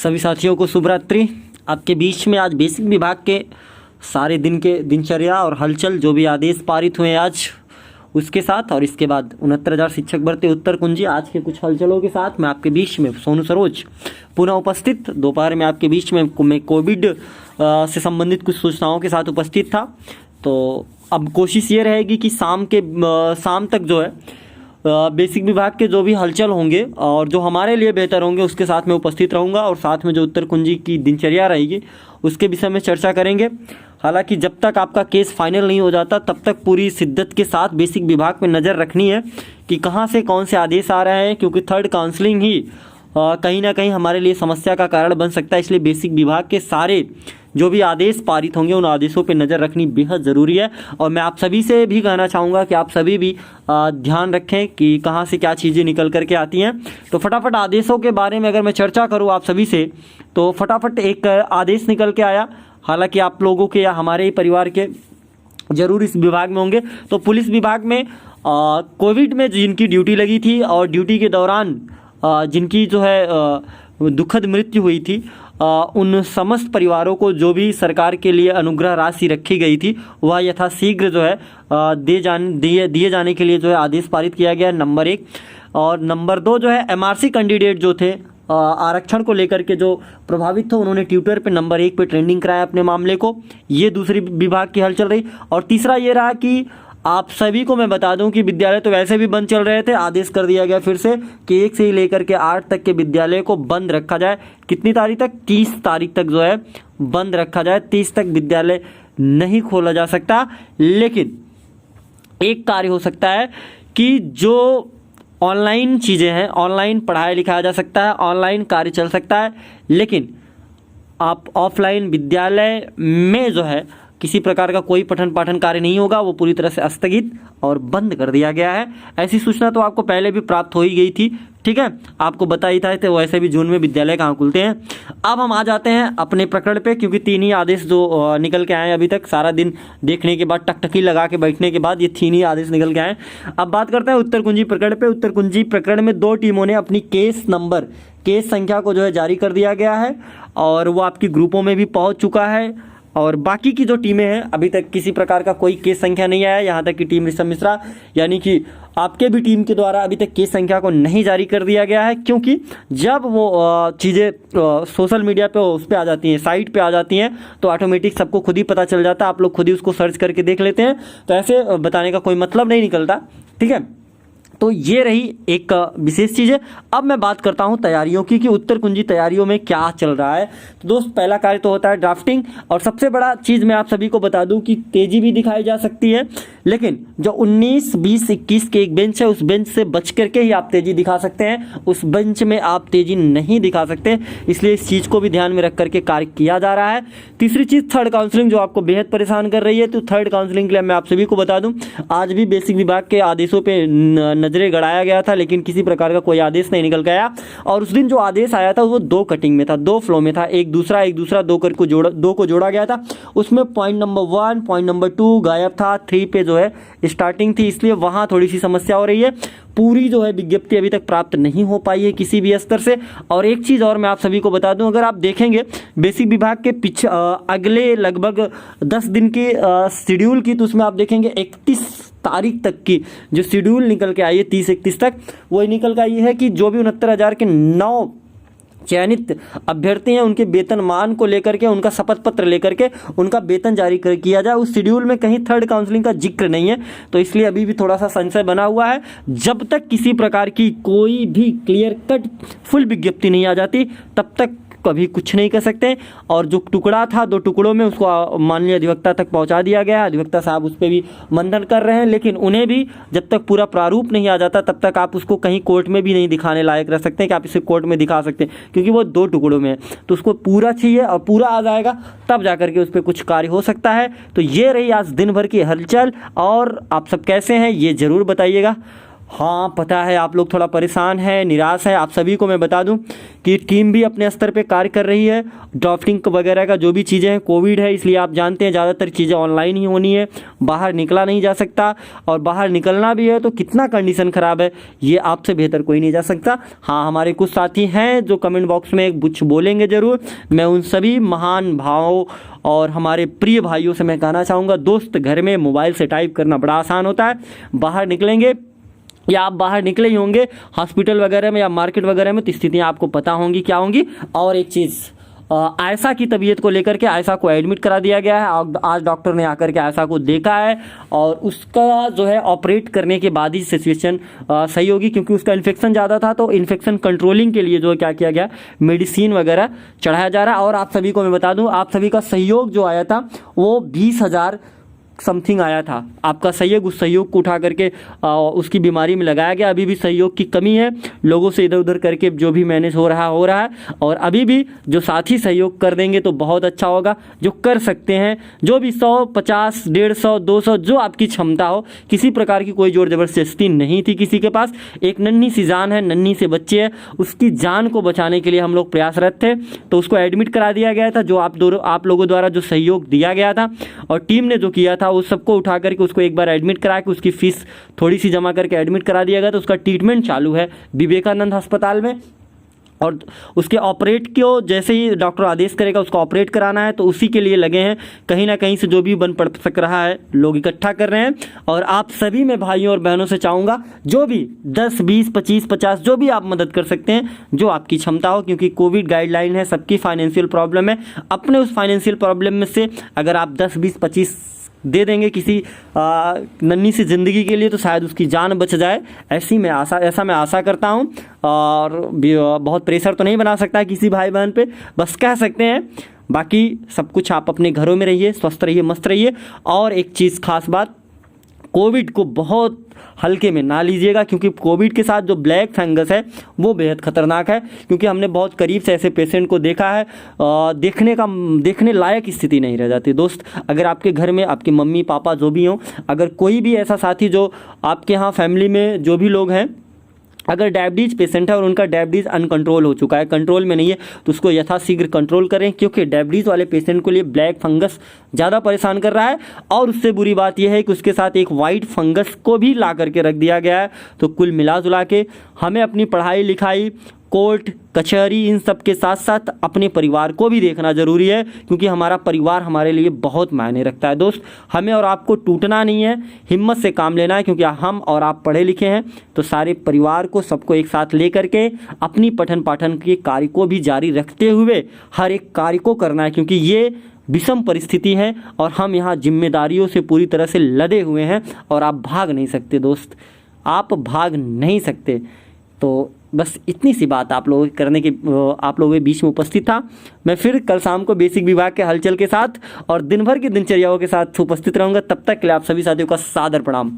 सभी साथियों को शुभ रात्रि। आपके बीच में आज बेसिक विभाग के सारे दिन के दिनचर्या और हलचल जो भी आदेश पारित हुए आज उसके साथ, और इसके बाद 69,000 शिक्षक भर्ती उत्तर कुंजी आज के कुछ हलचलों के साथ मैं आपके बीच में सोनू सरोज पुनः उपस्थित। दोपहर में आपके बीच में मैं कोविड से संबंधित कुछ सूचनाओं के साथ उपस्थित था। तो अब कोशिश ये रहेगी कि शाम तक जो है बेसिक विभाग के जो भी हलचल होंगे और जो हमारे लिए बेहतर होंगे उसके साथ में उपस्थित रहूंगा, और साथ में जो उत्तर कुंजी की दिनचर्या रहेगी उसके विषय में चर्चा करेंगे। हालांकि जब तक आपका केस फाइनल नहीं हो जाता तब तक पूरी शिद्दत के साथ बेसिक विभाग पे नज़र रखनी है कि कहाँ से कौन से आदेश आ रहे हैं, क्योंकि थर्ड काउंसलिंग ही कहीं ना कहीं हमारे लिए समस्या का कारण बन सकता है। इसलिए बेसिक विभाग के सारे जो भी आदेश पारित होंगे उन आदेशों पे नज़र रखनी बेहद ज़रूरी है। और मैं आप सभी से भी कहना चाहूँगा कि आप सभी भी ध्यान रखें कि कहाँ से क्या चीज़ें निकल करके आती हैं। तो फटाफट आदेशों के बारे में अगर मैं चर्चा करूँ आप सभी से, तो फटाफट एक आदेश निकल के आया। हालांकि आप लोगों के या हमारे ही परिवार के जरूर इस विभाग में होंगे। तो पुलिस विभाग में कोविड में जिनकी ड्यूटी लगी थी और ड्यूटी के दौरान जिनकी जो है दुखद मृत्यु हुई थी, उन समस्त परिवारों को जो भी सरकार के लिए अनुग्रह राशि रखी गई थी वह यथाशीघ्र जो है दिए जाने के लिए जो है आदेश पारित किया गया, नंबर 1। और नंबर 2 जो है एमआरसी कैंडिडेट जो थे आरक्षण को लेकर के जो प्रभावित थे, उन्होंने ट्विटर पे नंबर 1 पे ट्रेंडिंग कराया अपने मामले को। ये दूसरी विभाग की हलचल रही। और तीसरा ये रहा कि आप सभी को मैं बता दूं कि विद्यालय तो वैसे भी बंद चल रहे थे, आदेश कर दिया गया फिर से कि 1 से लेकर के 8 तक के विद्यालय को बंद रखा जाए। कितनी तारीख तक? 30 तारीख तक जो है बंद रखा जाए। 30 तक विद्यालय नहीं खोला जा सकता, लेकिन एक कार्य हो सकता है कि जो ऑनलाइन चीज़ें हैं, ऑनलाइन पढ़ाया लिखाया जा सकता है, ऑनलाइन कार्य चल सकता है, लेकिन आप ऑफलाइन विद्यालय में जो है किसी प्रकार का कोई पठन पाठन कार्य नहीं होगा, वो पूरी तरह से स्थगित और बंद कर दिया गया है। ऐसी सूचना तो आपको पहले भी प्राप्त हो ही गई थी, ठीक है, आपको बता ही था। तो वैसे भी जून में विद्यालय कहाँ खुलते हैं। अब हम आ जाते हैं अपने प्रकरण पे, क्योंकि 3 ही आदेश जो निकल के आए हैं अभी तक, सारा दिन देखने के बाद टकटकी लगा के बैठने के बाद ये 3 ही आदेश निकल के आए। अब बात करते हैं उत्तर कुंजी प्रकरण पे। उत्तर कुंजी प्रकरण में 2 टीमों ने अपनी केस संख्या को जो है जारी कर दिया गया है और वो आपकी ग्रुपों में भी पहुँच चुका है। और बाकी की जो टीमें हैं अभी तक किसी प्रकार का कोई केस संख्या नहीं आया, यहाँ तक कि टीम ऋषभ मिश्रा यानी कि आपके भी टीम के द्वारा अभी तक केस संख्या को नहीं जारी कर दिया गया है, क्योंकि जब वो चीज़ें सोशल मीडिया पे उस पर आ जाती हैं, साइट पे आ जाती हैं, तो ऑटोमेटिक सबको खुद ही पता चल जाता है। आप लोग खुद ही उसको सर्च करके देख लेते हैं, तो ऐसे बताने का कोई मतलब नहीं निकलता, ठीक है। तो ये रही एक विशेष चीज़ है। अब मैं बात करता हूँ तैयारियों की कि उत्तर कुंजी तैयारियों में क्या चल रहा है। तो दोस्त, पहला कार्य तो होता है ड्राफ्टिंग, और सबसे बड़ा चीज़ मैं आप सभी को बता दूं कि तेज़ी भी दिखाई जा सकती है, लेकिन जो 19, 20, 21 के एक बेंच है उस बेंच से बच करके ही आप तेज़ी दिखा सकते हैं, उस बेंच में आप तेज़ी नहीं दिखा सकते। इसलिए इस चीज़ को भी ध्यान में रख करके कार्य किया जा रहा है। तीसरी चीज़ थर्ड काउंसलिंग जो आपको बेहद परेशान कर रही है। तो थर्ड काउंसलिंग के लिए मैं आप सभी को बता दूँ आज भी बेसिक विभाग के आदेशों पर नजरें गड़ाया गया था, लेकिन किसी प्रकार का कोई आदेश नहीं निकल गया। और उस दिन जो आदेश आया था वो 2 कटिंग में था, 2 फ्लो में था, एक दूसरा 2 को जोड़ा गया था। उसमें पॉइंट नंबर 1, पॉइंट नंबर 2 गायब था, 3 पे जो है स्टार्टिंग थी, इसलिए वहाँ थोड़ी सी समस्या हो रही है। पूरी जो है विज्ञप्ति अभी तक प्राप्त नहीं हो पाई है किसी भी स्तर से। और एक चीज़ और मैं आप सभी को बता दूं, अगर आप देखेंगे बेसिक विभाग के पीछे अगले लगभग 10 दिन के शेड्यूल की, तो उसमें आप देखेंगे 31 तारीख तक की जो शेड्यूल निकल के आई है, 30-31 तक, वही निकल के आई है कि जो भी 69,000 के 9 चयनित अभ्यर्थी हैं उनके वेतनमान को लेकर के, उनका शपथ पत्र लेकर के उनका वेतन जारी किया जाए। उस शेड्यूल में कहीं थर्ड काउंसलिंग का जिक्र नहीं है, तो इसलिए अभी भी थोड़ा सा संशय बना हुआ है। जब तक किसी प्रकार की कोई भी क्लियर कट फुल विज्ञप्ति नहीं आ जाती तब तक कभी कुछ नहीं कर सकते। और जो टुकड़ा था 2 टुकड़ों में उसको माननीय अधिवक्ता तक पहुंचा दिया गया है। अधिवक्ता साहब उस पर भी मंथन कर रहे हैं, लेकिन उन्हें भी जब तक पूरा प्रारूप नहीं आ जाता तब तक आप उसको कहीं कोर्ट में भी नहीं दिखाने लायक रह सकते हैं कि आप इसे कोर्ट में दिखा सकते हैं, क्योंकि वो 2 टुकड़ों में है। तो उसको पूरा चाहिए और पूरा आ जाएगा तब जा करके उस पर कुछ कार्य हो सकता है। तो ये रही आज दिन भर की हलचल, और आप सब कैसे हैं ये ज़रूर बताइएगा। हाँ पता है आप लोग थोड़ा परेशान हैं, निराश है। आप सभी को मैं बता दूं कि टीम भी अपने स्तर पे कार्य कर रही है। ड्राफ्टिंग वगैरह का जो भी चीज़ें हैं, कोविड है इसलिए आप जानते हैं ज़्यादातर चीज़ें ऑनलाइन ही होनी है, बाहर निकला नहीं जा सकता, और बाहर निकलना भी है तो कितना कंडीशन ख़राब है ये आपसे बेहतर कोई नहीं जा सकता। हाँ हमारे कुछ साथी हैं जो कमेंट बॉक्स में कुछ बोलेंगे ज़रूर। मैं उन सभी महान भावों और हमारे प्रिय भाइयों से मैं कहना चाहूँगा, दोस्त घर में मोबाइल से टाइप करना बड़ा आसान होता है, बाहर निकलेंगे या आप बाहर निकले ही होंगे हॉस्पिटल वगैरह में या मार्केट वगैरह में, तो स्थितियाँ आपको पता होंगी क्या होंगी। और एक चीज़, आयशा की तबीयत को लेकर के आयशा को एडमिट करा दिया गया है। आज डॉक्टर ने आकर के आयशा को देखा है और उसका जो है ऑपरेट करने के बाद ही सिचुएशन सही होगी, क्योंकि उसका इन्फेक्शन ज़्यादा था। तो इन्फेक्शन कंट्रोलिंग के लिए जो है क्या किया गया, मेडिसिन वगैरह चढ़ाया जा रहा है। और आप सभी को मैं बता दूँ, आप सभी का सहयोग जो आया था वो 20,000 समथिंग आया था। आपका सहयोग, उस सहयोग को उठा करके उसकी बीमारी में लगाया गया। अभी भी सहयोग की कमी है, लोगों से इधर उधर करके जो भी मैनेज हो रहा है। और अभी भी जो साथी सहयोग कर देंगे तो बहुत अच्छा होगा। जो कर सकते हैं, जो भी 100, 50, 150, 200 जो आपकी क्षमता हो, किसी प्रकार की कोई जोर जबरदस्ती नहीं थी किसी के पास। एक नन्ही सी जान है, नन्ही से बच्चे है, उसकी जान को बचाने के लिए हम लोग प्रयासरत थे, तो उसको एडमिट करा दिया गया था। जो आप लोगों द्वारा जो सहयोग दिया गया था और टीम ने जो किया था, उस सबको उठा करके उसको एक बार एडमिट करा के उसकी फीस थोड़ी सी जमा करके एडमिट करा दिया गया। तो उसका ट्रीटमेंट चालू है विवेकानंद अस्पताल में। और उसके ऑपरेट को जैसे ही डॉक्टर आदेश करेगा उसको ऑपरेट कराना है, तो उसी के लिए लगे हैं। कहीं ना कहीं से जो भी बन पड़ सक रहा है लोग इकट्ठा कर रहे हैं। और आप सभी मैं भाइयों और बहनों से चाहूँगा, जो भी 10, 20, 25, 50 जो भी आप मदद कर सकते हैं, जो आपकी क्षमता हो, क्योंकि कोविड गाइडलाइन है, सबकी फाइनेंशियल प्रॉब्लम है। अपने उस फाइनेंशियल प्रॉब्लम में से अगर आप 10, 20, 25 दे देंगे किसी नन्ही सी ज़िंदगी के लिए, तो शायद उसकी जान बच जाए। ऐसा मैं आशा करता हूँ। और बहुत प्रेशर तो नहीं बना सकता किसी भाई बहन पे, बस कह सकते हैं। बाकी सब कुछ आप अपने घरों में रहिए, स्वस्थ रहिए, मस्त रहिए। और एक चीज़ खास बात, कोविड को बहुत हल्के में ना लीजिएगा, क्योंकि कोविड के साथ जो ब्लैक फंगस है वो बेहद खतरनाक है। क्योंकि हमने बहुत करीब से ऐसे पेशेंट को देखा है, देखने लायक स्थिति नहीं रह जाती। दोस्त, अगर आपके घर में आपके मम्मी पापा जो भी हों, अगर कोई भी ऐसा साथी जो आपके यहाँ फैमिली में जो भी लोग हैं, अगर डायबिटीज़ पेशेंट है और उनका डायबिटीज़ अनकंट्रोल हो चुका है, कंट्रोल में नहीं है, तो उसको यथाशीघ्र कंट्रोल करें। क्योंकि डायबिटीज़ वाले पेशेंट को लिए ब्लैक फंगस ज़्यादा परेशान कर रहा है। और उससे बुरी बात यह है कि उसके साथ एक वाइट फंगस को भी ला करके रख दिया गया है। तो कुल मिला जुला के हमें अपनी पढ़ाई लिखाई, कोर्ट कचहरी, इन सब के साथ साथ अपने परिवार को भी देखना ज़रूरी है, क्योंकि हमारा परिवार हमारे लिए बहुत मायने रखता है। दोस्त, हमें और आपको टूटना नहीं है, हिम्मत से काम लेना है, क्योंकि हम और आप पढ़े लिखे हैं। तो सारे परिवार को, सबको एक साथ ले करके अपनी पठन पाठन के कार्य को भी जारी रखते हुए हर एक कार्य को करना है, क्योंकि ये विषम परिस्थिति है और हम यहाँ जिम्मेदारियों से पूरी तरह से लदे हुए हैं। और आप भाग नहीं सकते दोस्त, आप भाग नहीं सकते। तो बस इतनी सी बात आप लोगों के बीच में उपस्थित था। मैं फिर कल शाम को बेसिक विभाग के हलचल के साथ और दिन भर की दिनचर्याओं के साथ उपस्थित रहूँगा। तब तक के लिए आप सभी साथियों का सादर प्रणाम।